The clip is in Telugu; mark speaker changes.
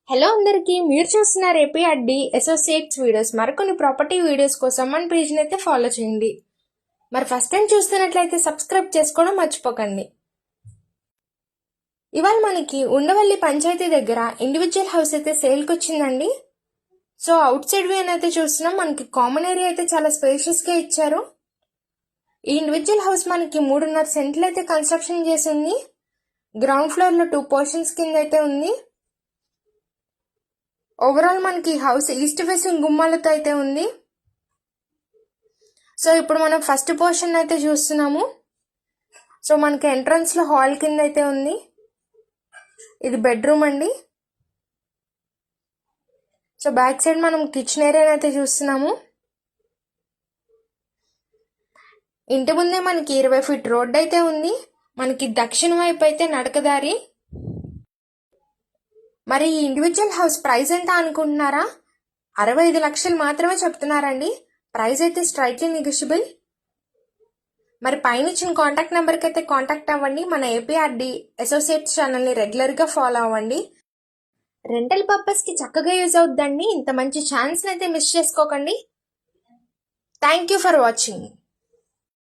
Speaker 1: హలో అందరికీ, మీరు చూస్తున్నారు ఏపీఆర్డి అసోసియేట్స్ వీడియోస్. మరికొన్ని ప్రాపర్టీ వీడియోస్ కోసం మన పేజ్ని అయితే ఫాలో చేయండి. మరి ఫస్ట్ టైం చూస్తున్నట్లయితే సబ్స్క్రైబ్ చేసుకోవడం మర్చిపోకండి. ఇవాళ మనకి ఉండవల్లి పంచాయతీ దగ్గర ఇండివిజువల్ హౌస్ అయితే సేల్కి వచ్చిందండి. సో అవుట్ సైడ్ వ్యూ అయితే చూస్తున్నాం. మనకి కామన్ ఏరియా అయితే చాలా స్పేషియస్గా ఇచ్చారు. ఈ ఇండివిజువల్ హౌస్ మనకి 3.5 సెంట్లు అయితే కన్స్ట్రక్షన్ చేసి ఉంది. గ్రౌండ్ ఫ్లోర్లో 2 పోర్షన్స్ కింద అయితే ఉంది. ఓవరాల్ మనకి హౌస్ ఈస్ట్ ఫేసింగ్ గుమ్మాలతో అయితే ఉంది. సో ఇప్పుడు మనం ఫస్ట్ పోర్షన్ అయితే చూస్తున్నాము. సో మనకి ఎంట్రన్స్లో హాల్ కింద అయితే ఉంది. ఇది బెడ్రూమ్ అండి. సో బ్యాక్ సైడ్ మనం కిచెన్ ఏరియా అయితే చూస్తున్నాము. ఇంటి ముందే మనకి 20 ఫీట్ రోడ్ అయితే ఉంది. మనకి దక్షిణ వైపు అయితే నడకదారి. మరి ఈ ఇండివిజువల్ హౌస్ ప్రైస్ ఎంత అనుకుంటున్నారా? 65 లక్షలు మాత్రమే చెప్తున్నారండి. ప్రైస్ అయితే స్ట్రైట్లీ నెగోషియబుల్. మరి పైన ఇచ్చిన కాంటాక్ట్ నెంబర్కి అయితే కాంటాక్ట్ అవ్వండి. మన ఏపీఆర్డి అసోసియేట్స్ ఛానల్ని రెగ్యులర్గా ఫాలో అవ్వండి. రెంటల్ పర్పస్కి చక్కగా యూజ్ అవుద్దండి. ఇంత మంచి ఛాన్స్ని అయితే మిస్ చేసుకోకండి. Thank you for watching.